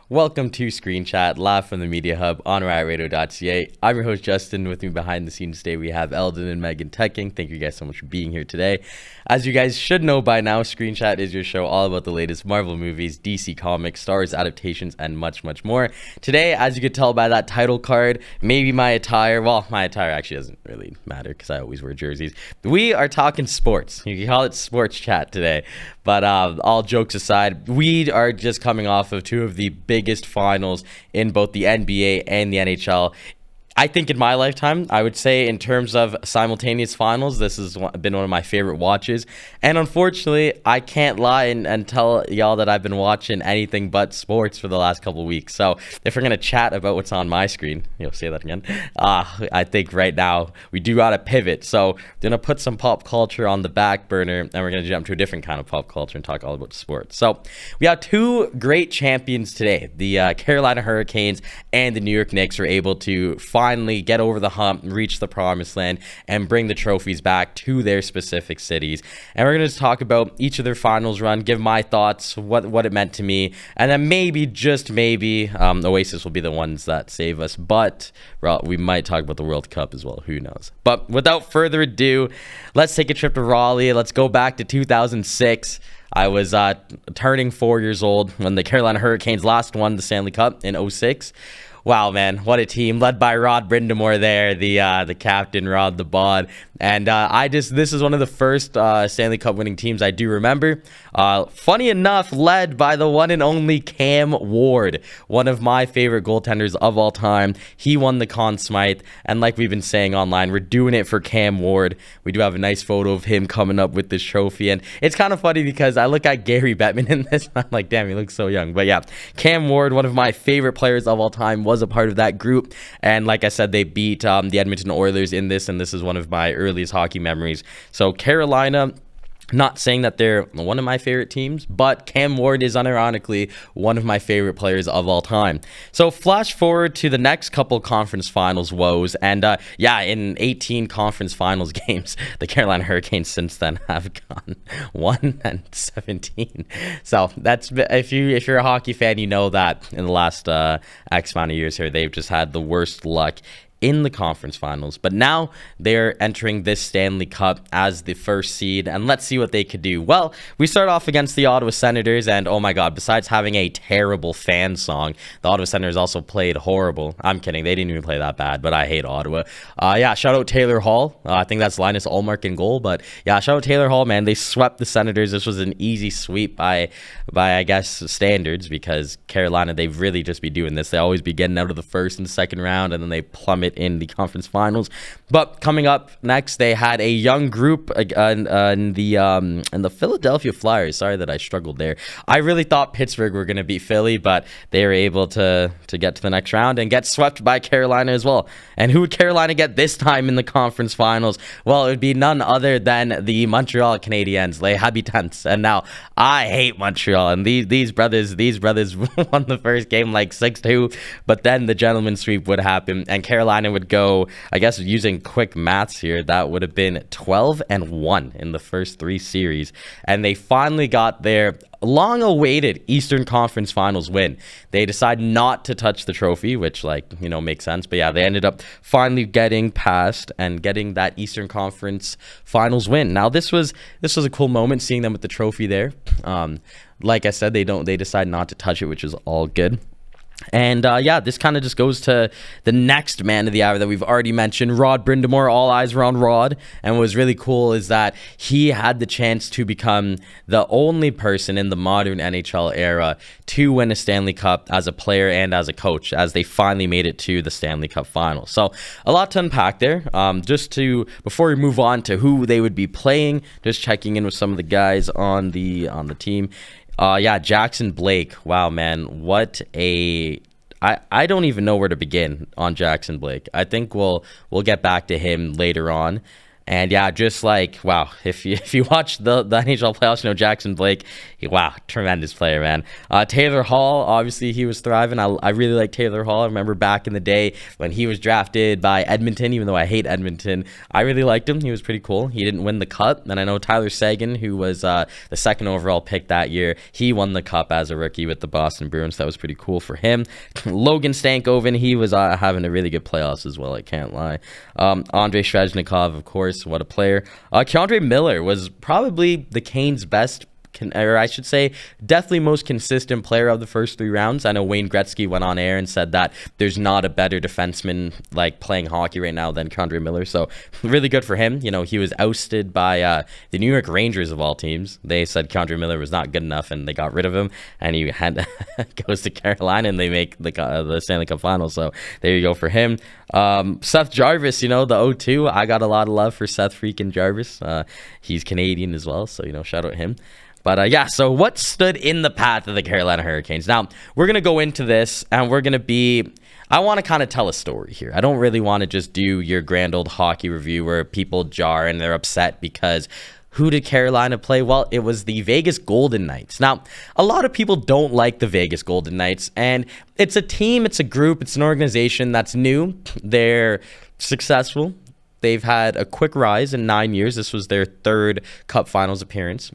Welcome to Screen Chat, live from the Media Hub on riotradio.ca. I'm your host, Justin. With me behind the scenes today, we have Eldon and Megan Teching. Thank you guys so much for being here today. As you guys should know by now, Screen Chat is your show all about the latest Marvel movies, DC Comics, Star Wars adaptations, and much, much more. Today, as you could tell by that title card, maybe my attire actually doesn't really matter because I always wear jerseys. We are talking sports. You can call it Sports Chat today. But all jokes aside, we are just coming off of two of the biggest finals in both the NBA and the NHL. I think in my lifetime, I would say in terms of simultaneous finals, this has been one of my favorite watches. And unfortunately, I can't lie and tell y'all that I've been watching anything but sports for the last couple of weeks. So if we're going to chat about what's on my screen, you'll say that again. I think right now we do got to pivot. So we're going to put some pop culture on the back burner and we're going to jump to a different kind of pop culture and talk all about sports. So we have two great champions today. The Carolina Hurricanes and the New York Knicks were able to finally get over the hump, reach the promised land, and bring the trophies back to their specific cities. And we're going to talk about each of their finals run, give my thoughts, what it meant to me, and then maybe, just maybe, Oasis will be the ones that save us. But well, we might talk about the World Cup as well. Who knows? But without further ado, let's take a trip to Raleigh. Let's go back to 2006. I was turning 4 years old when the Carolina Hurricanes last won the Stanley Cup in 2006. Wow, man, what a team led by Rod Brindamore there, the captain, Rod the Bod. And this is one of the first Stanley Cup winning teams I do remember. Funny enough, led by the one and only Cam Ward, one of my favorite goaltenders of all time. He won the Conn Smythe, and like we've been saying online, we're doing it for Cam Ward. We do have a nice photo of him coming up with this trophy, and it's kind of funny because I look at Gary Bettman in this, and I'm like, damn, he looks so young. But yeah, Cam Ward, one of my favorite players of all time, was a part of that group, and like I said, they beat the Edmonton Oilers in this, and this is one of my earliest hockey memories. So Carolina, not saying that they're one of my favorite teams, but Cam Ward is unironically one of my favorite players of all time. So flash forward to the next couple conference finals woes, and in 18 conference finals games, the Carolina Hurricanes since then have gone 1-17. So that's, if you're a hockey fan, you know that in the last X amount of years here, they've just had the worst luck in the conference finals. But now they're entering this Stanley Cup as the first seed, and let's see what they could do. Well, we start off against the Ottawa Senators, and oh my god, besides having a terrible fan song, the Ottawa Senators also played horrible. I'm kidding, they didn't even play that bad, but I hate Ottawa. Shout out Taylor Hall. I think that's Linus Ullmark in goal, but yeah, shout out Taylor Hall, man. They swept the Senators. This was an easy sweep by I guess standards, because Carolina, they've really just be doing this. They always be getting out of the first and second round, and then they plummet in the conference finals. But coming up next, they had a young group in the Philadelphia Flyers. Sorry that I struggled there. I really thought Pittsburgh were going to beat Philly, but they were able to get to the next round and get swept by Carolina as well. And who would Carolina get this time in the conference finals? Well, it would be none other than the Montreal Canadiens, Les Habitants. And now I hate Montreal, and these brothers won the first game like 6-2, but then the gentleman's sweep would happen, and Carolina would go, I guess using quick maths here, that would have been 12-1 in the first three series, and they finally got their long-awaited Eastern Conference Finals win. They decided not to touch the trophy, which makes sense, but yeah, they ended up finally getting past and getting that Eastern Conference Finals win. Now this was a cool moment, seeing them with the trophy there. Like I said, they decide not to touch it, which is all good. And this kind of just goes to the next man of the hour that we've already mentioned, Rod Brindamore. All eyes were on Rod, and what was really cool is that he had the chance to become the only person in the modern NHL era to win a Stanley Cup as a player and as a coach, as they finally made it to the Stanley Cup Finals. So a lot to unpack there. Before we move on to who they would be playing, just checking in with some of the guys on the team. Jackson Blake. Wow, man. I don't even know where to begin on Jackson Blake. I think we'll get back to him later on. And yeah, just like, wow, if you watch the NHL playoffs, Jackson Blake, wow, tremendous player, man. Taylor Hall, obviously he was thriving. I really like Taylor Hall. I remember back in the day when he was drafted by Edmonton, even though I hate Edmonton, I really liked him. He was pretty cool. He didn't win the cup. And I know Tyler Seguin, who was the second overall pick that year, he won the cup as a rookie with the Boston Bruins. That was pretty cool for him. Logan Stankoven, he was having a really good playoffs as well, I can't lie. Andrei Svechnikov, of course, what a player. Keandre Miller was probably the Canes' best, or I should say, definitely most consistent player of the first 3 rounds. I know Wayne Gretzky went on air and said that there's not a better defenseman like playing hockey right now than Keandre Miller. So really good for him. He was ousted by the New York Rangers of all teams. They said Keandre Miller was not good enough and they got rid of him. And he goes to Carolina and they make the Stanley Cup Finals. So there you go for him. Seth Jarvis, the O2. I got a lot of love for Seth freaking Jarvis. He's Canadian as well. So, shout out him. But yeah, so what stood in the path of the Carolina Hurricanes? Now, we're going to go into this and we're going to be... I want to kind of tell a story here. I don't really want to just do your grand old hockey review where people jar and they're upset because who did Carolina play? Well, it was the Vegas Golden Knights. Now, a lot of people don't like the Vegas Golden Knights, and it's a team, it's a group, it's an organization that's new. They're successful. They've had a quick rise in 9 years. This was their 3rd Cup Finals appearance.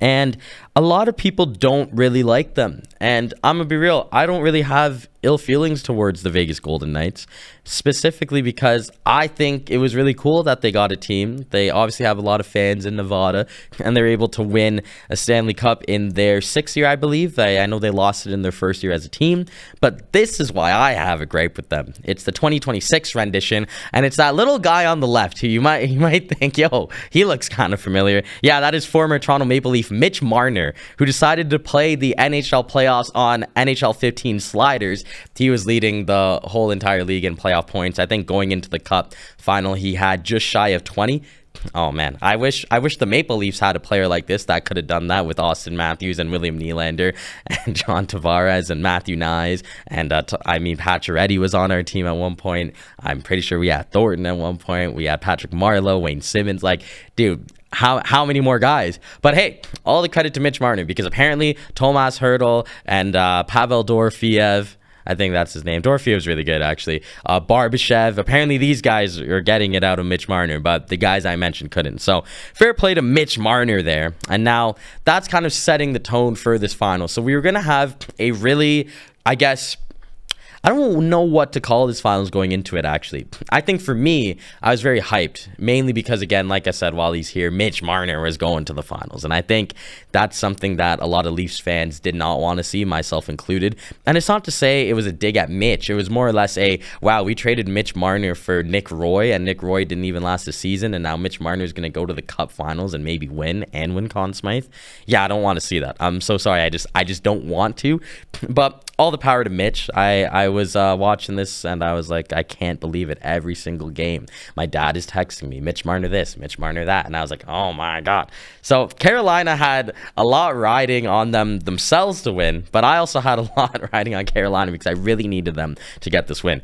And a lot of people don't really like them. And I'm going to be real, I don't really have ill feelings towards the Vegas Golden Knights, specifically because I think it was really cool that they got a team. They obviously have a lot of fans in Nevada, and they're able to win a Stanley Cup in their 6th year, I believe. I know they lost it in their 1st year as a team, but this is why I have a gripe with them. It's the 2026 rendition, and it's that little guy on the left who you might think, yo, he looks kind of familiar. Yeah, that is former Toronto Maple Leaf Mitch Marner, who decided to play the NHL playoffs on NHL 15 sliders. He was leading the whole entire league in playoff points. I think going into the Cup final, he had just shy of 20. Oh man, I wish the Maple Leafs had a player like this that could have done that with Austin Matthews and William Nylander and John Tavares and Matthew Nyes and Pacioretty was on our team at one point. I'm pretty sure we had Thornton at one point. We had Patrick Marleau, Wayne Simmons. Like, dude, how many more guys? But hey, all the credit to Mitch Marner, because apparently Tomas Hertl and Pavel Dorofeyev, I think that's his name. Dorofeyev's really good, actually. Barbashev. Apparently, these guys are getting it out of Mitch Marner, but the guys I mentioned couldn't. So, fair play to Mitch Marner there. And now, that's kind of setting the tone for this final. So, we were going to have a really, I guess... I don't know what to call this finals going into it, actually. I think for me, I was very hyped, mainly because, again, like I said, while he's here, Mitch Marner was going to the finals. And I think that's something that a lot of Leafs fans did not want to see, myself included. And it's not to say it was a dig at Mitch. It was more or less a, wow, we traded Mitch Marner for Nick Roy, and Nick Roy didn't even last a season, and now Mitch Marner is going to go to the Cup finals and maybe win Conn Smythe. Yeah, I don't want to see that. I'm so sorry. I just don't want to. But all the power to Mitch. I was watching this and I was like, I can't believe it. Every single game, my dad is texting me, Mitch Marner this, Mitch Marner that, and I was like, oh my god. So Carolina had a lot riding on them themselves to win, but I also had a lot riding on Carolina because I really needed them to get this win.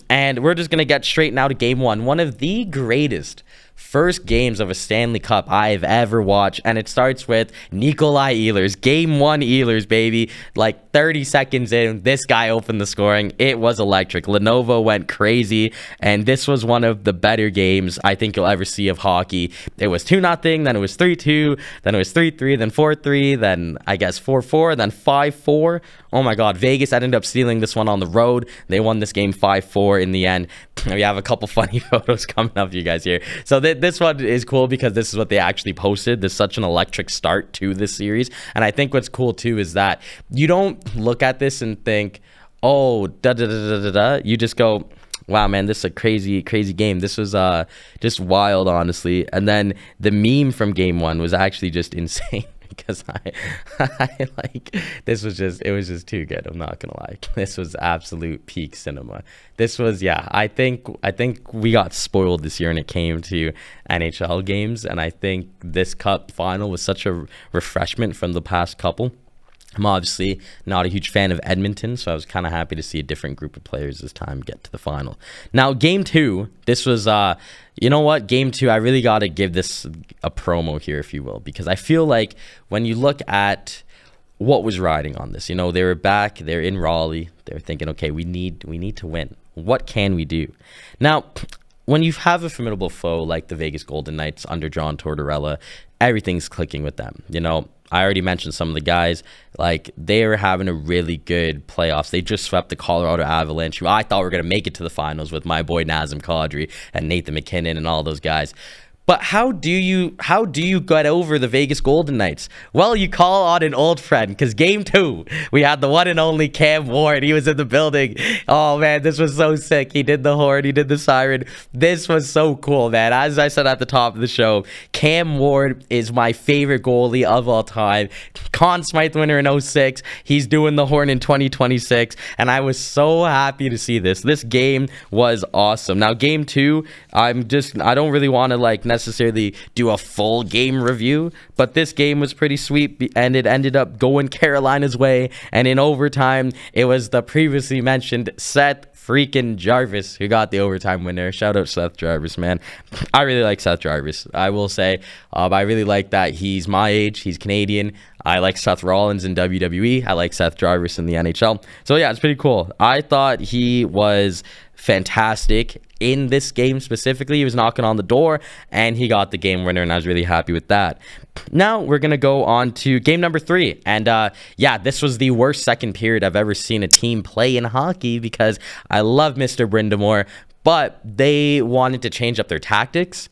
And we're just gonna get straight now to game one of the greatest first games of a Stanley Cup I've ever watched, and it starts with Nikolai Ehlers. Game 1 Ehlers, baby. Like 30 seconds in, this guy opened the scoring. It was electric. Lenovo went crazy, and this was one of the better games I think you'll ever see of hockey. It was 2-0, then it was 3-2, then it was 3-3, then 4-3, then I guess 4-4, then 5-4. Oh my god, Vegas ended up stealing this one on the road. They won this game 5-4 in the end. We have a couple funny photos coming up for you guys here. So this one is cool because this is what they actually posted. There's such an electric start to this series. And I think what's cool too is that you don't look at this and think, oh, da-da-da-da-da-da. You just go, wow, man, this is a crazy game. This was just wild, honestly. And then the meme from game 1 was actually just insane. Because I like, it was just too good. I'm not gonna lie. This was absolute peak cinema. This was, yeah, I think we got spoiled this year when it came to NHL games, and I think this cup final was such a refreshment from the past couple. I'm obviously not a huge fan of Edmonton, so I was kind of happy to see a different group of players this time get to the final. Now, game two, this was, you know what? Game two, I really got to give this a promo here, if you will, because I feel like when you look at what was riding on this, they were back, they're in Raleigh, they're thinking, okay, we need to win. What can we do? Now, when you have a formidable foe like the Vegas Golden Knights under John Tortorella, everything's clicking with them. I already mentioned some of the guys, like they were having a really good playoffs. They just swept the Colorado Avalanche, who I thought were going to make it to the finals with my boy Nazem Kadri and Nathan McKinnon and all those guys. But how do you get over the Vegas Golden Knights? Well, you call on an old friend, because game two, we had the one and only Cam Ward. He was in the building. Oh, man, this was so sick. He did the horn. He did the siren. This was so cool, man. As I said at the top of the show, Cam Ward is my favorite goalie of all time. Conn Smythe winner in 06. He's doing the horn in 2026, and I was so happy to see this. This game was awesome. Now, game two, I don't really want to, necessarily do a full game review, but this game was pretty sweet, and it ended up going Carolina's way, and in overtime it was the previously mentioned Seth freaking Jarvis who got the overtime winner. Shout out Seth Jarvis, man. I really like Seth Jarvis. I will say I really like that he's my age, he's Canadian. I like Seth Rollins in WWE. I like Seth Jarvis in the NHL. So yeah, it's pretty cool. I thought he was fantastic in this game specifically. He was knocking on the door and he got the game winner, and I was really happy with that. Now we're gonna go on to game number 3, and yeah, this was the worst second period I've ever seen a team play in hockey, because I love Mr. Brindamore, but they wanted to change up their tactics,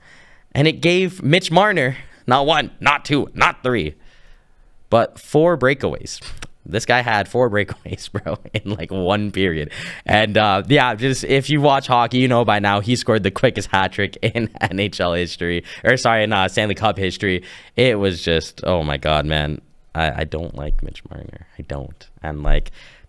and it gave Mitch Marner not 1, not 2, not 3, but 4 breakaways. This guy had 4 breakaways, bro, in one period. And yeah, just if you watch hockey, you know by now he scored the quickest hat trick in NHL history, or sorry, in Stanley Cup history. It was just, oh my God, man. I don't like Mitch Marner. I don't. And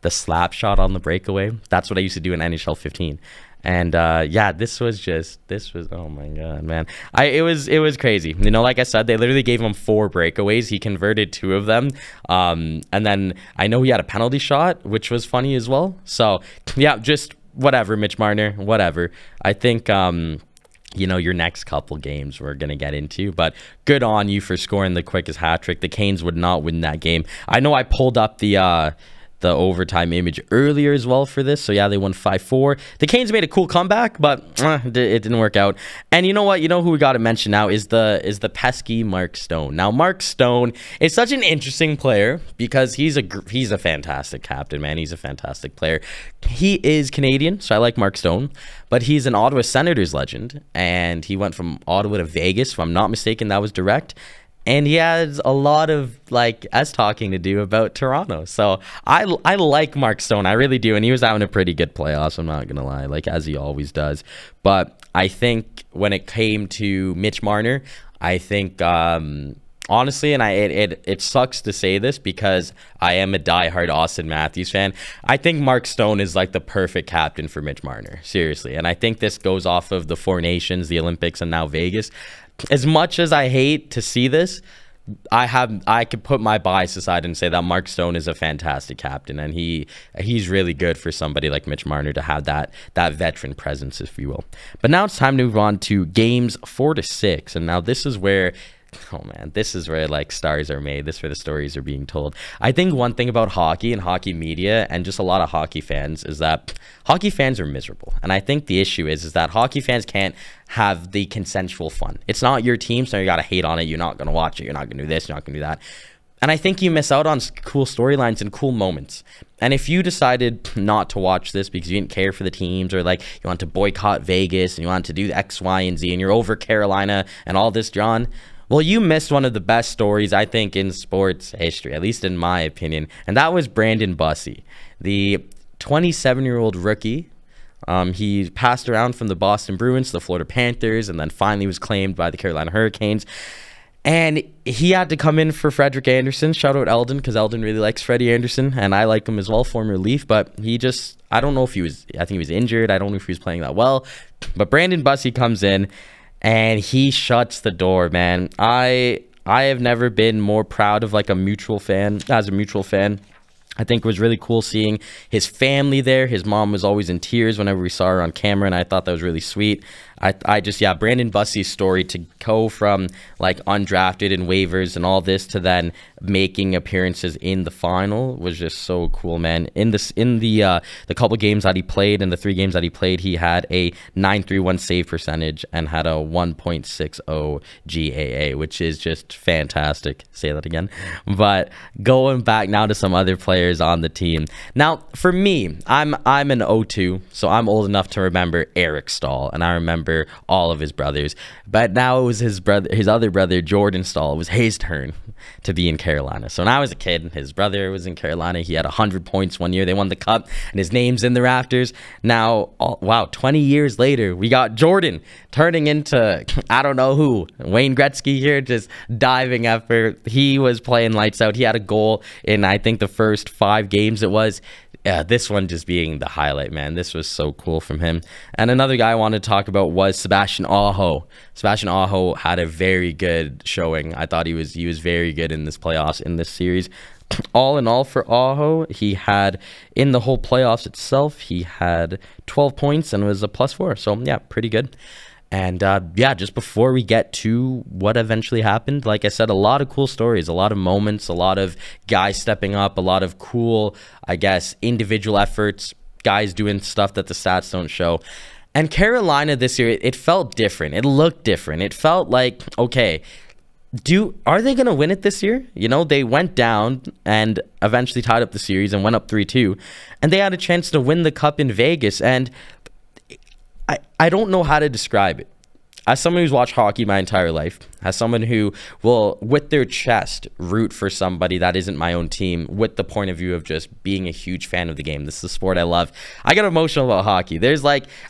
the slap shot on the breakaway, that's what I used to do in NHL 15. And yeah, this was oh my God, man. It was crazy. Like I said, they literally gave him 4 breakaways. He converted 2 of them. And then I know he had a penalty shot, which was funny as well. So yeah, just whatever, Mitch Marner, whatever. I think your next couple games we're going to get into, but good on you for scoring the quickest hat trick. The Canes would not win that game. I know I pulled up the overtime image earlier as well for this. So yeah, they won 5-4. The Canes made a cool comeback, but it didn't work out. And you know what? You know who we got to mention now is the pesky Mark Stone. Now, Mark Stone is such an interesting player because he's a fantastic captain, man. He's a fantastic player. He is Canadian, so I like Mark Stone, but he's an Ottawa Senators legend, and he went from Ottawa to Vegas. If I'm not mistaken, that was direct. And he has a lot of us talking to do about Toronto. So I like Mark Stone. I really do. And he was having a pretty good playoffs, I'm not going to lie, as he always does. But I think when it came to Mitch Marner, I think honestly, and it sucks to say this because I am a diehard Austin Matthews fan, I think Mark Stone is the perfect captain for Mitch Marner. Seriously. And I think this goes off of the 4 Nations, the Olympics, and now Vegas. As much as I hate to see this, I could put my bias aside and say that Mark Stone is a fantastic captain, and he's really good for somebody like Mitch Marner to have that veteran presence, if you will. But now it's time to move on to games 4 to 6, and now this is where, oh man, this is where stars are made. This is where the stories are being told. I think one thing about hockey and hockey media and just a lot of hockey fans is that hockey fans are miserable. And I think the issue is that hockey fans can't have the consensual fun. It's not your team, so you got to hate on it. You're not going to watch it. You're not going to do this. You're not going to do that. And I think you miss out on cool storylines and cool moments. And if you decided not to watch this because you didn't care for the teams, or you want to boycott Vegas and you want to do X, Y, and Z, and you're over Carolina and all this, John, well, you missed one of the best stories, I think, in sports history, at least in my opinion, and that was Brandon Bussi, the 27-year-old rookie. He passed around from the Boston Bruins to the Florida Panthers, and then finally was claimed by the Carolina Hurricanes. And he had to come in for Frederik Andersen. Shout out Eldon, because Eldon really likes Freddie Andersen, and I like him as well, former Leaf. But I don't know if I think he was injured. I don't know if he was playing that well. But Brandon Bussi comes in, and he shuts the door, man. I I have never been more proud of like a mutual fan, as a mutual fan. I think it was really cool seeing his family there. His mom was always in tears whenever we saw her on camera, and I thought that was really sweet. I just, yeah, Brandon Bussey's story to go from like undrafted and waivers and all this to then making appearances in the final was just so cool, man. In the couple games that he played, in the 3 games that he played, he had a 931 save percentage and had a 1.60 GAA, which is just fantastic. Say that again. But going back now to some other players on the team. Now, for me, I'm an O2, so I'm old enough to remember Eric Stahl, and I remember all of his brothers. But now it was his other brother, Jordan Stahl. It was his turn to be in Carolina. So when I was a kid, his brother was in Carolina. He had 100 points one year. They won the cup, and his name's in the rafters. Now, wow, 20 years later, we got Jordan turning into, I don't know who, Wayne Gretzky here, just diving effort. He was playing lights out. He had a goal in, I think, the first 5 games it was. Yeah, this one just being the highlight, man. This was so cool from him. And another guy I wanted to talk about was Sebastian Aho. Sebastian Aho had a very good showing. I thought he was very good in this playoffs, in this series. All in all for Aho, he had, in the whole playoffs itself, he had 12 points and was a +4. So, yeah, pretty good. And yeah, just before we get to what eventually happened, like I said, a lot of cool stories, a lot of moments, a lot of guys stepping up, a lot of cool, I guess, individual efforts, guys doing stuff that the stats don't show. And Carolina this year, it felt different. It looked different. It felt like, okay, are they going to win it this year? You know, they went down and eventually tied up the series and went up 3-2. And they had a chance to win the cup in Vegas. And I don't know how to describe it. As someone who's watched hockey my entire life, as someone who will, with their chest, root for somebody that isn't my own team, with the point of view of just being a huge fan of the game. This is the sport I love. I get emotional about hockey.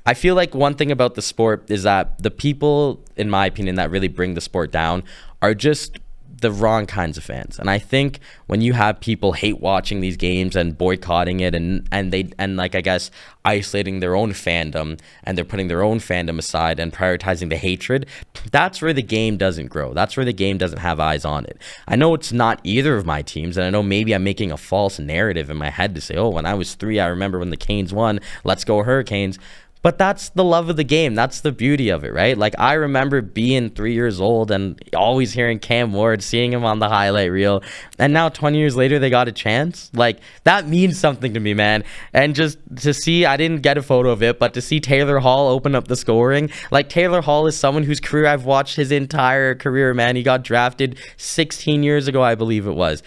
I feel like one thing about the sport is that the people, in my opinion, that really bring the sport down are just the wrong kinds of fans. And I think when you have people hate watching these games and boycotting it and like, I guess, isolating their own fandom, and they're putting their own fandom aside and prioritizing the hatred, that's where the game doesn't grow. That's where the game doesn't have eyes on it. I know it's not either of my teams, and I know maybe I'm making a false narrative in my head to say, oh, when I was 3, I remember when the Canes won, let's go Hurricanes. But that's the love of the game. That's the beauty of it, right? Like, I remember being 3 years old and always hearing Cam Ward, seeing him on the highlight reel. And now 20 years later, they got a chance. Like, that means something to me, man. And just to see, I didn't get a photo of it, but to see Taylor Hall open up the scoring. Like, Taylor Hall is someone whose career I've watched his entire career, man. He got drafted 16 years ago, I believe it was.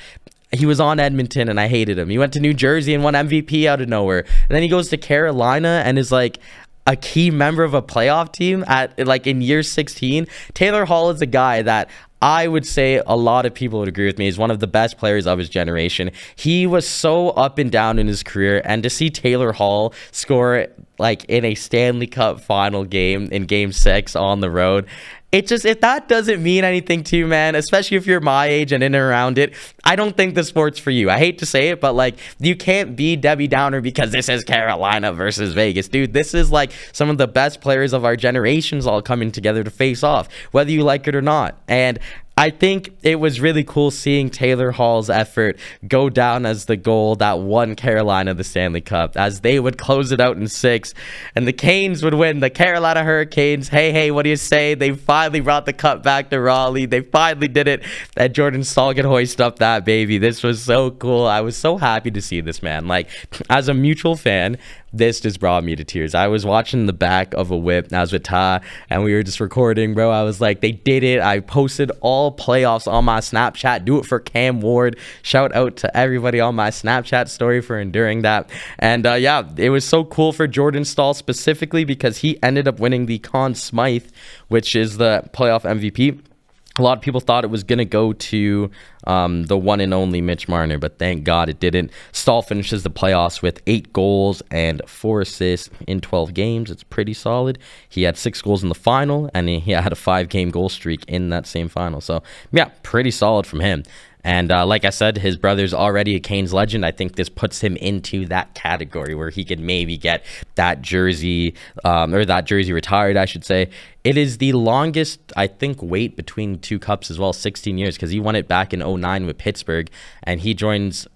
He was on Edmonton and I hated him. He went to New Jersey and won MVP out of nowhere. And then he goes to Carolina and is like a key member of a playoff team at like in year 16. Taylor Hall is a guy that I would say a lot of people would agree with me. He's one of the best players of his generation. He was so up and down in his career, and to see Taylor Hall score like in a Stanley Cup final game in Game 6 on the road, it just, if that doesn't mean anything to you, man, especially if you're my age and in and around it, I don't think the sport's for you. I hate to say it, but like, you can't be Debbie Downer because this is Carolina versus Vegas. Dude, this is like some of the best players of our generations all coming together to face off, whether you like it or not. And I think it was really cool seeing Taylor Hall's effort go down as the goal that won Carolina the Stanley Cup, as they would close it out in 6 and the Canes would win. The Carolina Hurricanes, hey, what do you say? They finally brought the cup back to Raleigh. They finally did it. And Jordan Stahl could hoist up that baby. This was so cool. I was so happy to see this, man. Like, as a mutual fan, this just brought me to tears. I was watching the back of a whip, and I was with Ta, and we were just recording, bro. I was like, they did it. I posted all playoffs on my Snapchat. Do it for Cam Ward. Shout out to everybody on my Snapchat story for enduring that. And yeah, it was so cool for Jordan Stahl specifically because he ended up winning the Conn Smythe, which is the playoff MVP. A lot of people thought it was going to go to the one and only Mitch Marner, but thank God it didn't. Stahl finishes the playoffs with 8 goals and 4 assists in 12 games. It's pretty solid. He had 6 goals in the final, and he had a 5-game goal streak in that same final. So, yeah, pretty solid from him. And like I said, his brother's already a Canes legend. I think this puts him into that category where he could maybe get that jersey, or that jersey retired, I should say. It is the longest, I think, wait between two cups as well, 16 years, because he won it back in 09 with Pittsburgh, and he joins...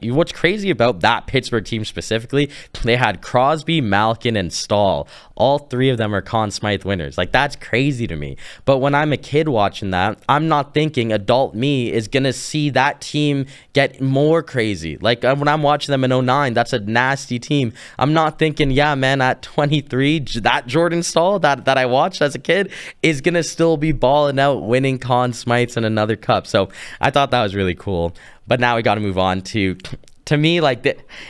what's crazy about that Pittsburgh team specifically, they had Crosby, Malkin, and Stahl. All three of them are Conn Smythe winners. Like, that's crazy to me. But when I'm a kid watching that, I'm not thinking adult me is going to see that team get more crazy. Like, when I'm watching them in 09, that's a nasty team. I'm not thinking, yeah, man, at 23, that Jordan Stahl that I watched as a kid is going to still be balling out, winning Conn Smythes and another cup. So I thought that was really cool. But now we got to move on to me, like,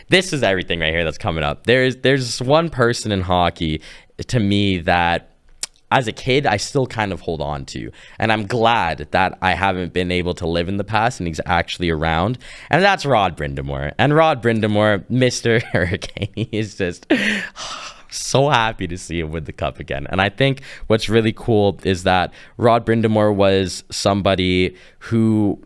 this is everything right here that's coming up. There's one person in hockey, to me, that as a kid, I still kind of hold on to. And I'm glad that I haven't been able to live in the past and he's actually around. And that's Rod Brind'Amour. And Rod Brind'Amour, Mr. Hurricane, he is just... so happy to see him win the cup again. And I think what's really cool is that Rod Brind'Amour was somebody who...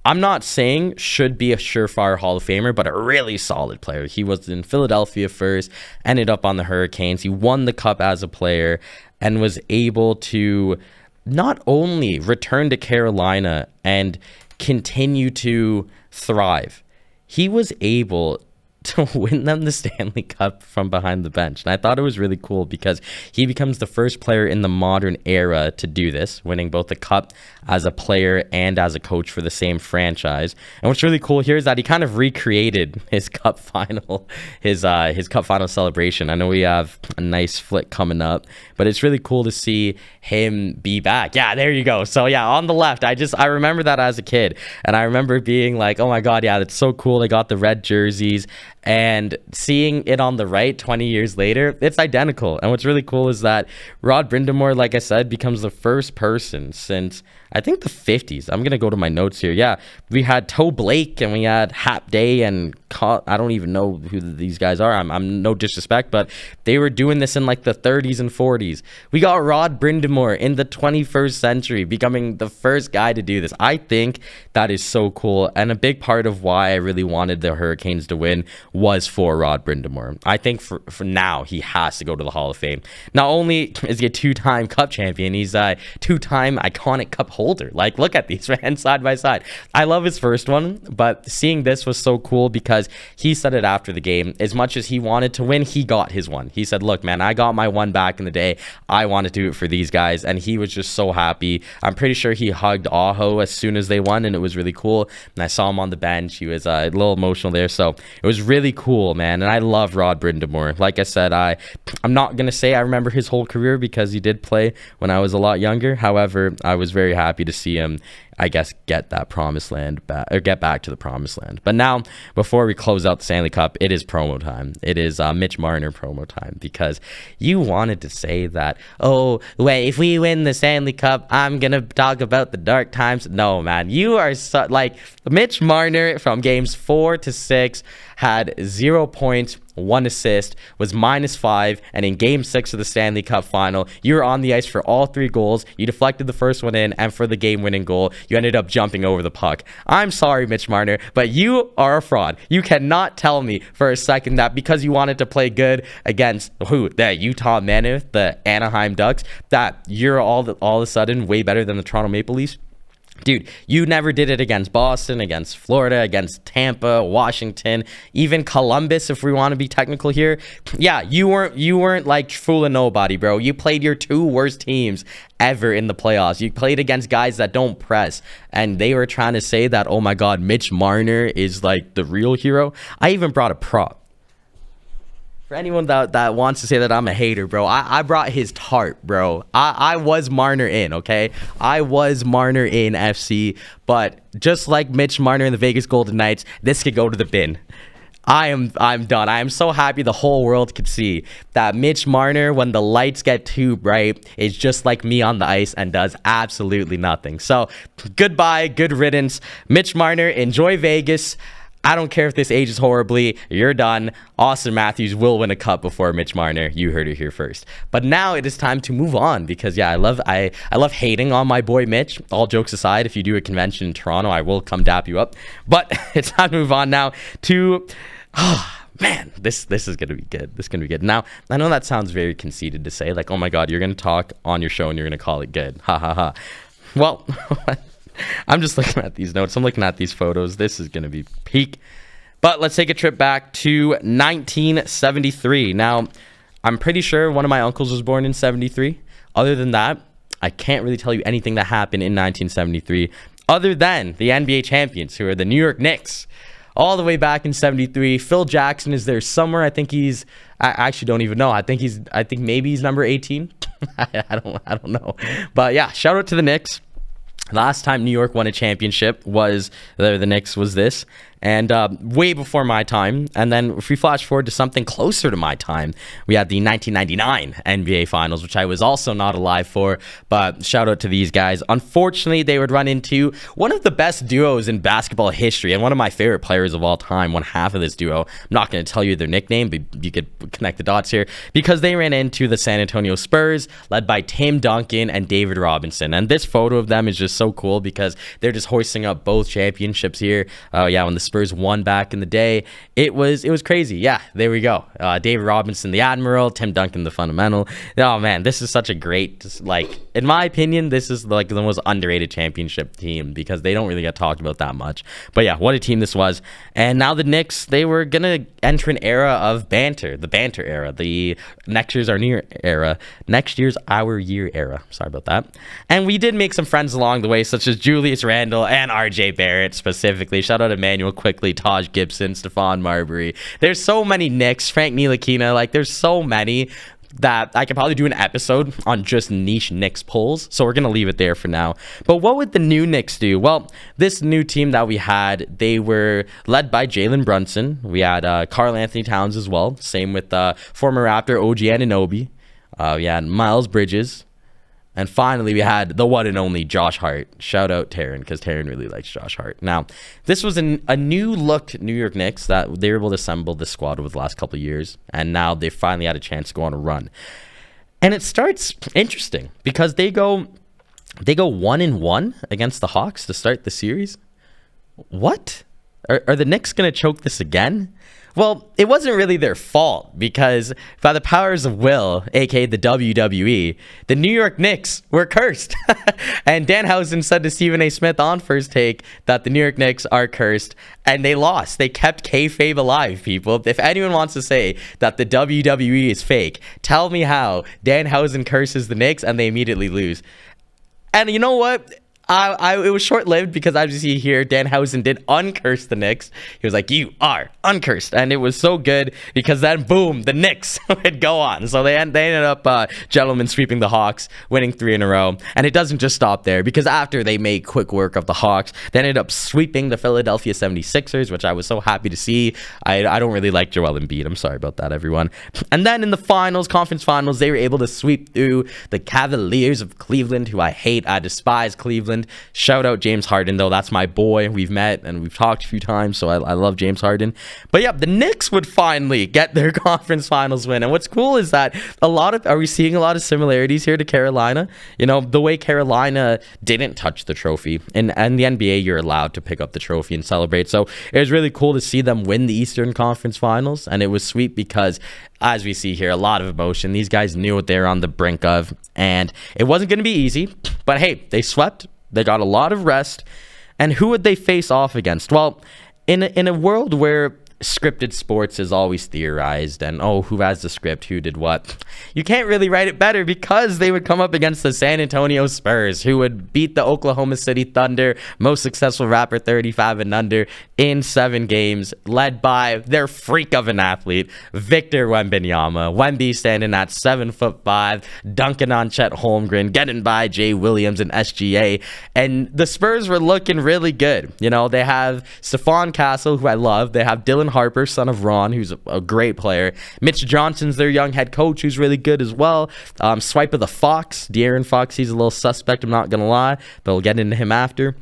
I'm not saying should be a surefire Hall of Famer, but a really solid player. He was in Philadelphia first, ended up on the Hurricanes. He won the cup as a player and was able to not only return to Carolina and continue to thrive, he was able to win them the Stanley Cup from behind the bench. And I thought it was really cool because he becomes the first player in the modern era to do this, winning both the cup as a player and as a coach for the same franchise. And what's really cool here is that he kind of recreated his cup final, his cup final celebration. I know we have a nice flick coming up, but it's really cool to see him be back. Yeah, there you go. So yeah, on the left, I remember that as a kid, and I remember being like, oh my God, yeah, that's so cool. They got the red jerseys. And seeing it on the right 20 years later, it's identical. And what's really cool is that Rod Brind'Amour, like I said, becomes the first person since, I think, the 50s. I'm going to go to my notes here. Yeah, we had Toe Blake and we had Hap Day and I don't even know who these guys are. I'm no disrespect, but they were doing this in like the 30s and 40s. We got Rod Brind'Amour in the 21st century becoming the first guy to do this. I think that is so cool. And a big part of why I really wanted the Hurricanes to win was for Rod Brind'Amour. I think for now, he has to go to the Hall of Fame. Not only is he a two-time cup champion, he's a two-time iconic cup holder. Like, look at these, man, side by side. I love his first one, but seeing this was so cool because he said it after the game. As much as he wanted to win, he got his one. He said, look, man, I got my one back in the day. I want to do it for these guys. And he was just so happy. I'm pretty sure he hugged Aho as soon as they won, and it was really cool. And I saw him on the bench. He was a little emotional there. So it was really cool, man. And I love Rod Brind'Amour. Like I said, I'm not going to say I remember his whole career because he did play when I was a lot younger. However, I was very happy to see him, I guess, get that promised land back, or get back to the promised land. But now, before we close out the Stanley Cup, it is promo time. It is Mitch Marner promo time, because you wanted to say that, oh, wait, if we win the Stanley Cup, I'm going to talk about the dark times. No, man, you are like Mitch Marner from games 4 to 6 had 0 points, 1 assist, was -5, and in game 6 of the Stanley Cup final, you were on the ice for all 3 goals. You deflected the first one in, and for the game-winning goal, you ended up jumping over the puck. I'm sorry, Mitch Marner, but you are a fraud. You cannot tell me for a second that because you wanted to play good against the Utah Mammoth, the Anaheim Ducks, that you're all of a sudden way better than the Toronto Maple Leafs. Dude, you never did it against Boston, against Florida, against Tampa, Washington, even Columbus, if we want to be technical here. Yeah, you weren't like fooling nobody, bro. You played your 2 worst teams ever in the playoffs. You played against guys that don't press, and they were trying to say that, oh my God, Mitch Marner is like the real hero. I even brought a prop. For anyone that wants to say that I'm a hater, bro, I brought his tarp, bro. I was Marner in, okay? I was Marner in FC, but just like Mitch Marner in the Vegas Golden Knights, this could go to the bin. I'm done. I am so happy the whole world could see that Mitch Marner, when the lights get too bright, is just like me on the ice and does absolutely nothing. So, goodbye, good riddance. Mitch Marner, enjoy Vegas. I don't care if this ages horribly. You're done. Austin Matthews will win a cup before Mitch Marner. You heard it here first. But now it is time to move on because I love hating on my boy Mitch. All jokes aside, if you do a convention in Toronto, I will come dap you up. But it's time to move on now to man, this is gonna be good. This is gonna be good. Now, I know that sounds very conceited to say, like, oh my god, you're gonna talk on your show and you're gonna call it good. Ha ha ha. Well, I'm just looking at these notes. I'm looking at these photos. This is gonna be peak. But let's take a trip back to 1973. Now, I'm pretty sure one of my uncles was born in 73. Other than that, I can't really tell you anything that happened in 1973 other than the NBA champions, who are the New York Knicks. All the way back in 73. Phil Jackson is there somewhere. I actually don't even know. I think maybe he's number 18. I don't know. But yeah, shout out to the Knicks. Last time New York won a championship was the Knicks was this. And way before my time. And then if we flash forward to something closer to my time, we had the 1999 NBA Finals, which I was also not alive for. But shout out to these guys. Unfortunately, they would run into one of the best duos in basketball history and one of my favorite players of all time, one half of this duo. I'm not going to tell you their nickname, but you could connect the dots here, because they ran into the San Antonio Spurs, led by Tim Duncan and David Robinson. And this photo of them is just so cool because they're just hoisting up both championships here. When the Spurs won back in the day, it was crazy. Yeah, there we go. David Robinson, the Admiral, Tim Duncan, the Fundamental. Oh man, this is such a great, like, in my opinion, this is like the most underrated championship team because they don't really get talked about that much. But yeah, what a team this was. And now the Knicks, they were gonna enter an era of banter, the banter era. The next year's our year era. Next year's our year era. Sorry about that. And we did make some friends along the way, such as Julius Randle and RJ Barrett specifically. Shout out Emmanuel Quickly, Taj Gibson, Stephon Marbury. There's so many Knicks, Frank Ntilikina, like there's so many that I could probably do an episode on just niche Knicks polls. So we're going to leave it there for now. But what would the new Knicks do? Well, this new team that we had, they were led by Jalen Brunson. We had Karl Anthony Towns as well. Same with former Raptor OG Anunoby. We had Miles Bridges. And finally, we had the one and only Josh Hart. Shout out Taryn, because Taryn really likes Josh Hart. Now, this was a new look New York Knicks that they were able to assemble the squad over the last couple of years. And now they finally had a chance to go on a run. And it starts interesting because they go 1-1 against the Hawks to start the series. What? Are the Knicks going to choke this again? Well, it wasn't really their fault because by the powers of will, aka the WWE, the New York Knicks were cursed. And Danhausen said to Stephen A. Smith on First Take that the New York Knicks are cursed, and they lost. They kept kayfabe alive, people. If anyone wants to say that the WWE is fake, tell me how Danhausen curses the Knicks and they immediately lose. And you know what? It was short-lived because as you see here, Danhausen did uncurse the Knicks. He was like, you are uncursed. And it was so good because then, boom, the Knicks would go on. So they ended up, gentlemen, sweeping the Hawks, winning 3 in a row. And it doesn't just stop there because after they made quick work of the Hawks, they ended up sweeping the Philadelphia 76ers, which I was so happy to see. I don't really like Joel Embiid. I'm sorry about that, everyone. And then in the finals, conference finals, they were able to sweep through the Cavaliers of Cleveland, who I hate. I despise Cleveland. Shout out James Harden, though. That's my boy. We've met and we've talked a few times, so I love James Harden. But yeah, the Knicks would finally get their conference finals win. And what's cool is that are we seeing a lot of similarities here to Carolina? You know, the way Carolina didn't touch the trophy. And the NBA, you're allowed to pick up the trophy and celebrate. So it was really cool to see them win the Eastern Conference Finals. And it was sweet because, as we see here, a lot of emotion. These guys knew what they were on the brink of. And it wasn't going to be easy. But hey, they swept. They got a lot of rest. And who would they face off against? Well, in a world where scripted sports is always theorized and, oh, who has the script, who did what, you can't really write it better because they would come up against the San Antonio Spurs, who would beat the Oklahoma City Thunder, most successful rapper 35 and under, in 7 games, led by their freak of an athlete, Victor Wembanyama. Wemby standing at 7'5", dunking on Chet Holmgren, getting by Jay Williams and SGA. And the Spurs were looking really good. You know, they have Stephon Castle, who I love. They have Dylan Harper, son of Ron, who's a great player. Mitch Johnson's their young head coach, who's really good as well. Swipe of the Fox, De'Aaron Fox, he's a little suspect, I'm not going to lie, but we'll get into him after.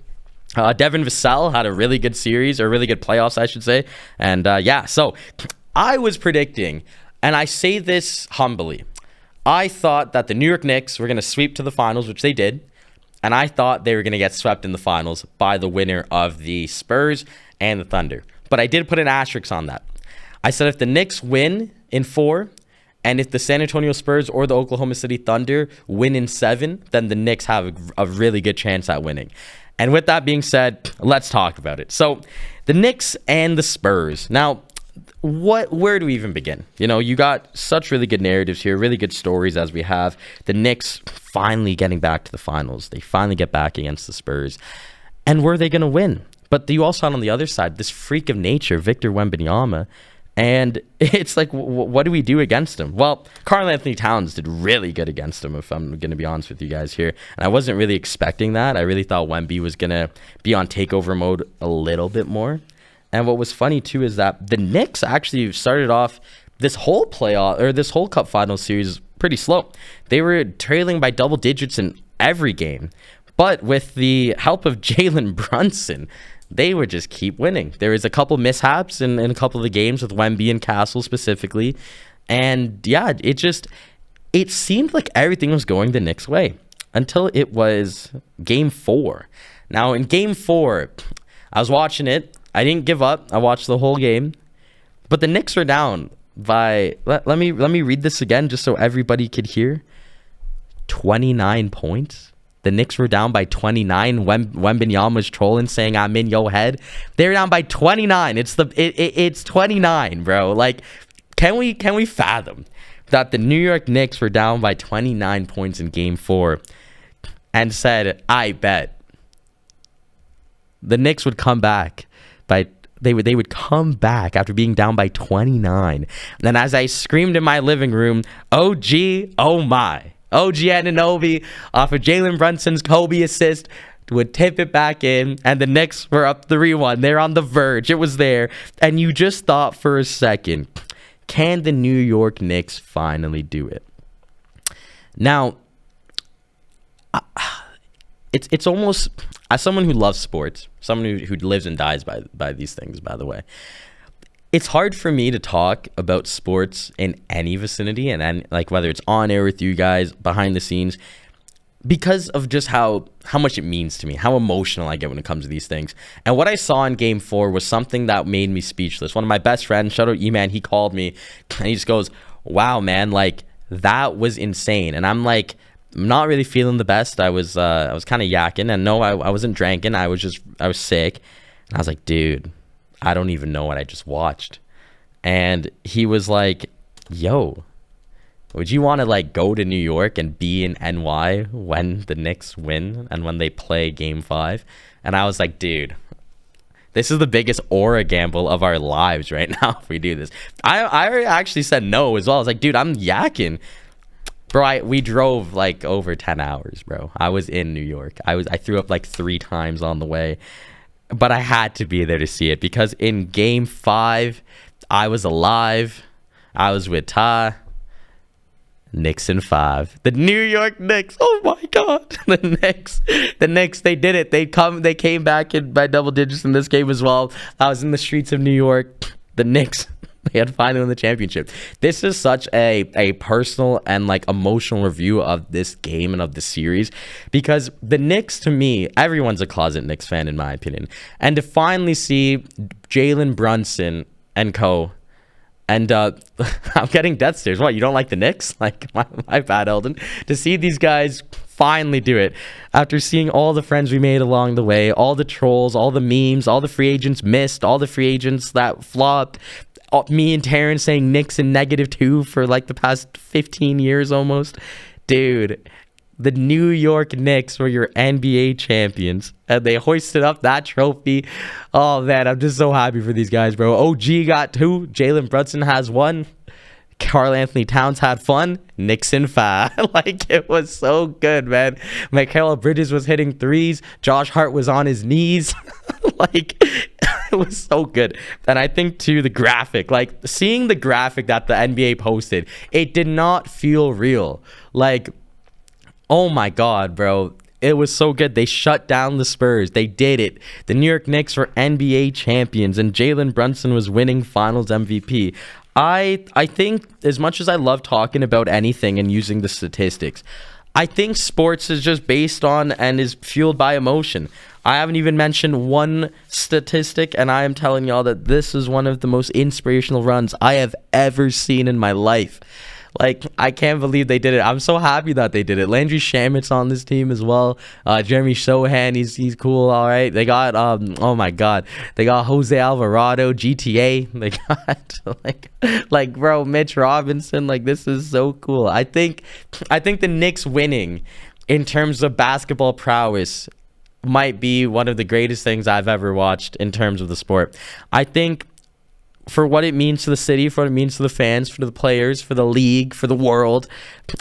Devin Vassell had a really good series, or really good playoffs, I should say. And yeah, so I was predicting, and I say this humbly, I thought that the New York Knicks were going to sweep to the finals, which they did. And I thought they were going to get swept in the finals by the winner of the Spurs and the Thunder. But I did put an asterisk on that. I said if the Knicks win in 4, and if the San Antonio Spurs or the Oklahoma City Thunder win in 7, then the Knicks have a really good chance at winning. And with that being said, let's talk about it. So the Knicks and the Spurs. Now, where do we even begin? You know, you got such really good narratives here, really good stories as we have. The Knicks finally getting back to the finals. They finally get back against the Spurs. And were they going to win? But you also had on the other side this freak of nature, Victor Wembanyama. And it's like, what do we do against him? Well, Karl Anthony Towns did really good against him, if I'm going to be honest with you guys here. And I wasn't really expecting that. I really thought Wemby was going to be on takeover mode a little bit more. And what was funny, too, is that the Knicks actually started off this whole playoff, or this whole Cup Finals series pretty slow. They were trailing by double digits in every game. But with the help of Jalen Brunson, they would just keep winning. There was a couple mishaps in a couple of the games with Wemby and Castle specifically. And yeah, it seemed like everything was going the Knicks' way until it was Game 4. Now, in Game 4, I was watching it. I didn't give up. I watched the whole game. But the Knicks were down by, let me read this again just so everybody could hear. 29 points. The Knicks were down by 29. Wembanyama was trolling, saying, "I'm in your head." They're down by 29. It's 29, bro. Like, can we fathom that the New York Knicks were down by 29 points in Game 4 and said, "I bet the Knicks would come back by." They would come back after being down by 29. And then as I screamed in my living room, "OG, oh my." OG Anunoby off of Jalen Brunson's Kobe assist would tip it back in, and the Knicks were up 3-1. They're on the verge. It was there. And you just thought for a second, can the New York Knicks finally do it? Now, it's almost, as someone who loves sports, someone who lives and dies by these things, by the way, it's hard for me to talk about sports in any vicinity, and like whether it's on air with you guys, behind the scenes, because of just how much it means to me, how emotional I get when it comes to these things. And what I saw in Game 4 was something that made me speechless. One of my best friends, shout out E-Man, he called me and he just goes, "Wow, man, like that was insane." And I'm like, I'm not really feeling the best. I was kind of yakking, and no, I wasn't drinking. I was sick. And I was like, dude, I don't even know what I just watched. And he was like, "Yo, would you want to like go to New York and be in NY when the Knicks win and when they play Game 5? And I was like, dude, this is the biggest aura gamble of our lives right now if we do this. I actually said no as well. I was like, dude, I'm yakking. Bro, we drove like over 10 hours, bro. I was in New York. I threw up like 3 times on the way. But I had to be there to see it because in Game 5, I was alive. I was with Ty. Knicks in 5. The New York Knicks. Oh my God. The Knicks, they did it. They came back in by double digits in this game as well. I was in the streets of New York. The Knicks, they had finally won the championship. This is such a personal and like emotional review of this game and of the series, because the Knicks, to me, everyone's a closet Knicks fan in my opinion, and to finally see Jalen Brunson and co. And I'm getting death stares. What, you don't like the Knicks? Like, my bad, Eldon. To see these guys finally do it after seeing all the friends we made along the way, all the trolls, all the memes, all the free agents missed, all the free agents that flopped, me and Taryn saying Knicks in -2 for like the past 15 years almost. Dude, the New York Knicks were your NBA champions, and they hoisted up that trophy. Oh, man, I'm just so happy for these guys, bro. OG got 2. Jalen Brunson has 1. Karl Anthony Towns had fun. Knicks in 5. Like, it was so good, man. Mikal Bridges was hitting 3s. Josh Hart was on his knees. Like, it was so good. And I think, too, the graphic, like, seeing the graphic that the NBA posted, it did not feel real. Like, oh my God, bro. It was so good. They shut down the Spurs. They did it. The New York Knicks were NBA champions, and Jalen Brunson was winning Finals MVP. I think as much as I love talking about anything and using the statistics, I think sports is just based on and is fueled by emotion. I haven't even mentioned one statistic, and I am telling y'all that this is one of the most inspirational runs I have ever seen in my life. Like, I can't believe they did it. I'm so happy that they did it. Landry Shamit's on this team as well. Jeremy Sohan, he's cool, all right. They got, oh my God, they got Jose Alvarado, GTA. They got, like, bro, Mitch Robinson. Like, this is so cool. I think the Knicks winning in terms of basketball prowess might be one of the greatest things I've ever watched in terms of the sport. I think for what it means to the city, for what it means to the fans, for the players, for the league, for the world,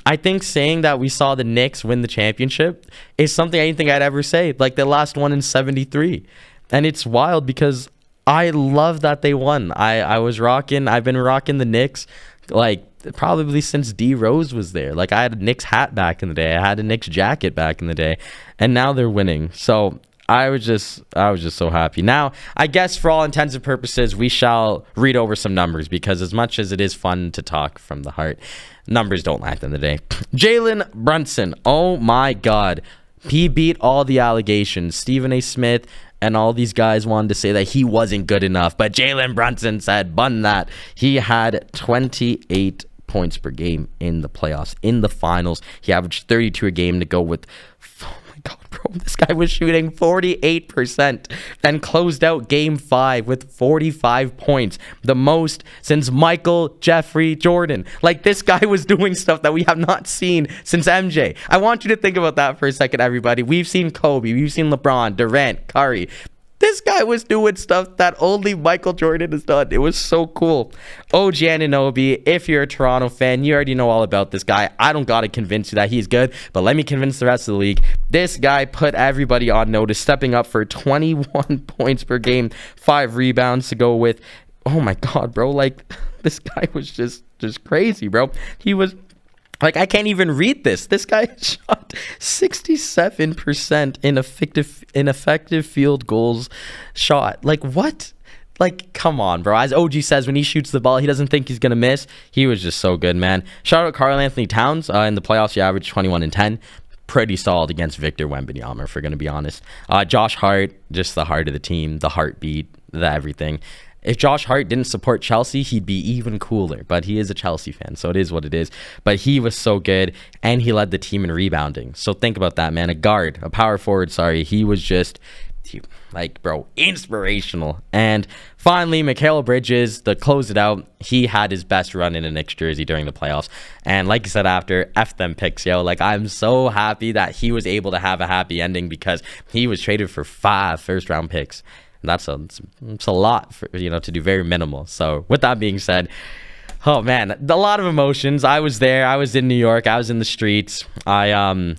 I think saying that we saw the Knicks win the championship is something I didn't think I'd ever say. Like, the last one in 73. And it's wild because I love that they won. I've been rocking the Knicks, like, probably since D Rose was there. Like, I had a Knicks hat back in the day. I had a Knicks jacket back in the day. And now they're winning. So I was just so happy. Now, I guess for all intents and purposes, we shall read over some numbers, because as much as it is fun to talk from the heart, numbers don't lie at the end of the day. Jalen Brunson, oh my God. He beat all the allegations. Stephen A. Smith and all these guys wanted to say that he wasn't good enough, but Jalen Brunson said, bun that. He had 28 points per game in the playoffs. In the finals, he averaged 32 a game to go with... God, bro, this guy was shooting 48% and closed out game 5 with 45 points, the most since Michael Jeffrey Jordan. Like, this guy was doing stuff that we have not seen since MJ. I want you to think about that for a second, everybody. We've seen Kobe, we've seen LeBron, Durant, Curry. This guy was doing stuff that only Michael Jordan has done. It was so cool. OG Anunoby, if you're a Toronto fan, you already know all about this guy. I don't got to convince you that he's good, but let me convince the rest of the league. This guy put everybody on notice, stepping up for 21 points per game, 5 rebounds to go with. Oh my God, bro. Like, this guy was just crazy, bro. He was... Like, I can't even read this. This guy shot 67% in effective field goals shot. Like, what? Like, come on, bro. As OG says, when he shoots the ball, he doesn't think he's going to miss. He was just so good, man. Shout out Karl Anthony Towns. In the playoffs, he averaged 21 and 10. Pretty solid against Victor Wembanyama, if we're going to be honest. Josh Hart, just the heart of the team, the heartbeat, the everything. If Josh Hart didn't support Chelsea, he'd be even cooler. But he is a Chelsea fan, so it is what it is. But he was so good, and he led the team in rebounding. So think about that, man. A power forward, he was just, like, bro, inspirational. And finally, Mikal Bridges, to close it out, he had his best run in a Knicks jersey during the playoffs. And like you said after, F them picks, yo. Like, I'm so happy that he was able to have a happy ending, because he was traded for 5 first-round picks. That's a lot for, to do very minimal. So with that being said, oh man, a lot of emotions. I was there. I was in New York. I was in the streets. I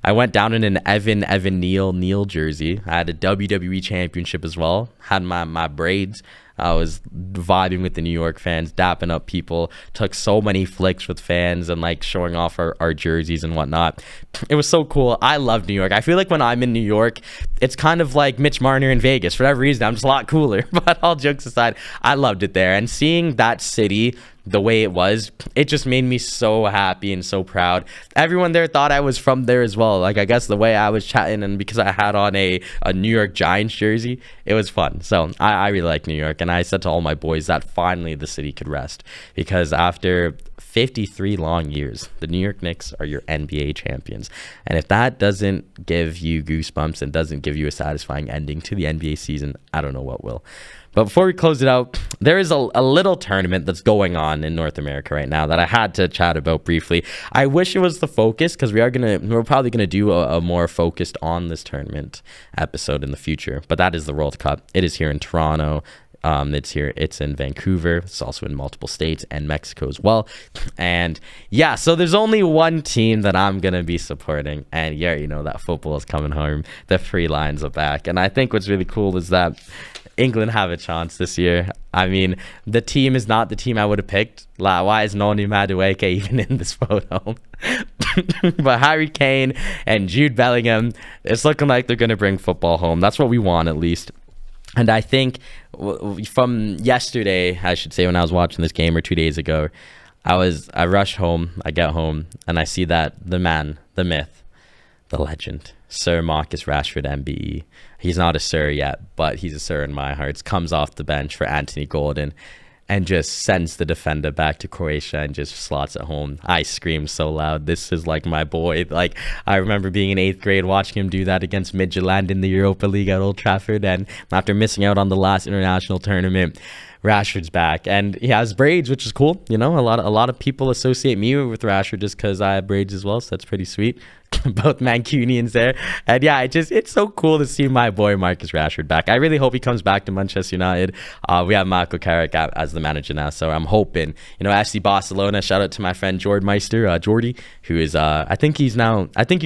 went down in an Evan Neal jersey. I had a WWE championship as well. Had my braids. I was vibing with the New York fans, dapping up people, took so many flicks with fans and like showing off our jerseys and whatnot. It was so cool. I love New York. I feel like when I'm in New York, it's kind of like Mitch Marner in Vegas. For whatever reason, I'm just a lot cooler. But all jokes aside, I loved it there. And seeing that city the way it was, it just made me so happy and so proud. Everyone there thought I was from there as well. Like, I guess the way I was chatting, and because I had on a New York Giants jersey, it was fun. So I really like New York, and I said to all my boys that finally the city could rest, because after 53 long years, the New York Knicks are your NBA champions. And if that doesn't give you goosebumps and doesn't give you a satisfying ending to the NBA season, I don't know what will. But before we close it out, there is a little tournament that's going on in North America right now that I had to chat about briefly. I wish it was the focus, because we're probably gonna do a more focused on this tournament episode in the future. But that is the World Cup. It is here in Toronto. It's in Vancouver. It's also in multiple states and Mexico as well. And yeah, so there's only one team that I'm gonna be supporting, and yeah, you know that football is coming home. The Free Lions are back, and I think what's really cool is that England have a chance this year. I mean, the team is not the team I would have picked. Why is Noni Madueke even in this photo? But Harry Kane and Jude Bellingham, it's looking like they're going to bring football home. That's what we want, at least. And I think from yesterday, I should say, when I was watching this game, or 2 days ago, I rushed home. I get home and I see that the man, the myth, the legend, Sir Marcus Rashford, MBE. He's not a sir yet, but he's a sir in my hearts. Comes off the bench for Anthony Gordon and just sends the defender back to Croatia and just slots it home. I screamed so loud. This is like my boy. Like, I remember being in 8th grade watching him do that against Midtjylland in the Europa League at Old Trafford, and after missing out on the last international tournament, Rashford's back, and he has braids, which is cool. You know, a lot of people associate me with Rashford just because I have braids as well, so that's pretty sweet. Both Mancunians there. And yeah, it's so cool to see my boy Marcus Rashford back. I really hope he comes back to Manchester United. We have Marco Carrick as the manager now, so I'm hoping, you know, FC Barcelona, shout out to my friend Jordy, who is I think he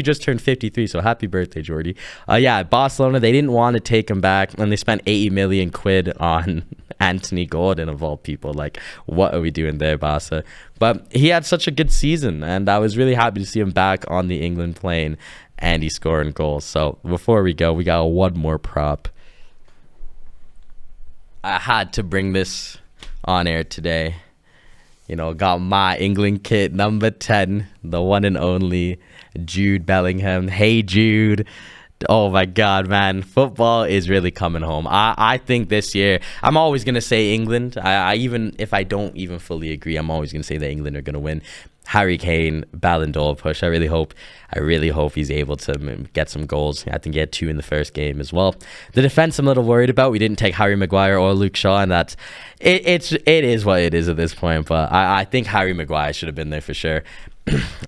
just turned 53, so happy birthday, Jordy. Yeah, Barcelona, they didn't want to take him back, and they spent 80 million quid on Anthony Gordon, of all people. Like, what are we doing there, Barca? But he had such a good season, and I was really happy to see him back on the England plane, and he's scoring goals. So before we go, we got one more prop. I had to bring this on air today. You know, got my England kit, number 10, the one and only Jude Bellingham. Hey, Jude. Oh my God, man. Football is really coming home. I think this year, I'm always going to say England. I even, if I don't even fully agree, I'm always going to say that England are going to win. Harry Kane, Ballon d'Or push. I really hope he's able to get some goals. I think he had 2 in the first game as well. The defense I'm a little worried about. We didn't take Harry Maguire or Luke Shaw, and it is what it is at this point. But I think Harry Maguire should have been there for sure.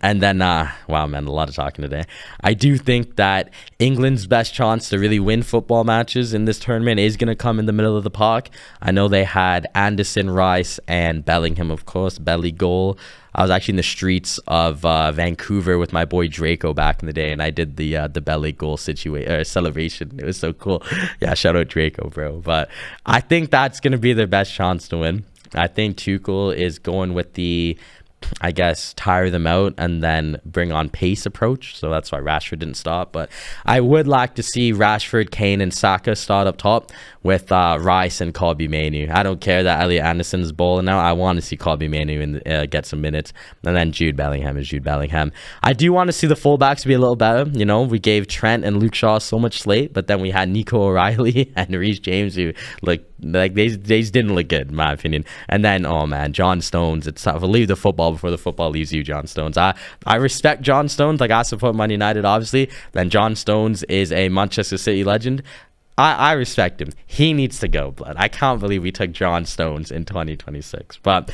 And then, wow, man, a lot of talking today. I do think that England's best chance to really win football matches in this tournament is going to come in the middle of the park. I know they had Anderson, Rice, and Bellingham, of course, belly goal. I was actually in the streets of Vancouver with my boy Draco back in the day, and I did the belly goal celebration. It was so cool. Yeah, shout out Draco, bro. But I think that's going to be their best chance to win. I think Tuchel is going with the, I guess, tire them out and then bring on pace approach. So that's why Rashford didn't start. But I would like to see Rashford, Kane, and Saka start up top with Rice and Kobbie Mainoo. I don't care that Elliot Anderson's bowling now. I want to see Kobbie Mainoo get some minutes. And then Jude Bellingham is Jude Bellingham. I do want to see the fullbacks be a little better. You know, we gave Trent and Luke Shaw so much slate, but then we had Nico O'Reilly and Reece James, who look like they didn't look good, in my opinion. And then, oh man, John Stones. It's tough. Leave the football before the football leaves you, John Stones. I respect John Stones. Like, I support Man United, obviously. Then John Stones is a Manchester City legend. I respect him. He needs to go, blood. I can't believe we took John Stones in 2026. But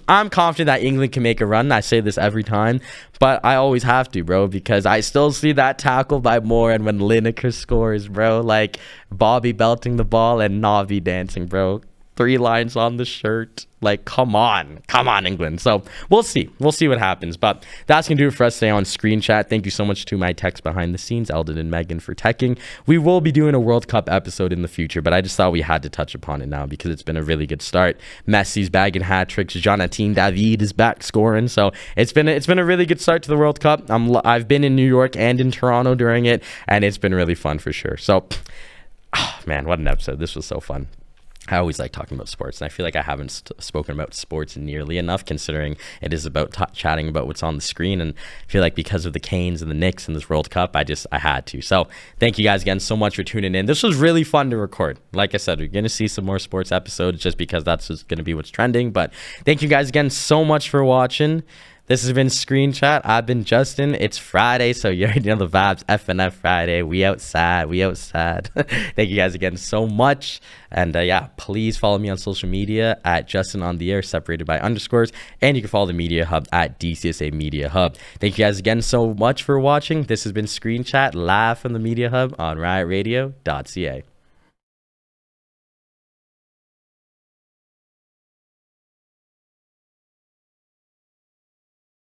I'm confident that England can make a run. I say this every time, but I always have to, bro, because I still see that tackle by Moore, and when Lineker scores, bro, like Bobby belting the ball and Navi dancing, bro. 3 lines on the shirt. Like, come on, England. So we'll see what happens. But that's gonna do it for us today on Screen Chat. Thank you so much to my techs behind the scenes, Eldon and Megan, for teching. We will be doing a World Cup episode in the future, but I just thought we had to touch upon it now because it's been a really good start. Messi's bagging hat tricks. Jonathan David is back scoring. So it's been a really good start to the World Cup. I've been in New York and in Toronto during it, and it's been really fun for sure. So, man, what an episode! This was so fun. I always like talking about sports, and I feel like I haven't spoken about sports nearly enough, considering it is about chatting about what's on the screen. And I feel like because of the Canes and the Knicks and this World Cup, I had to. So thank you guys again so much for tuning in. This was really fun to record. Like I said, we're going to see some more sports episodes just because that's going to be what's trending. But thank you guys again so much for watching. This has been Screen Chat. I've been Justin. It's Friday, so you already know the vibes. FNF Friday. We outside. Thank you guys again so much. And yeah, please follow me on social media at Justin on the Air, separated by underscores. And you can follow the Media Hub at DCSA Media Hub. Thank you guys again so much for watching. This has been Screen Chat live from the Media Hub on riotradio.ca.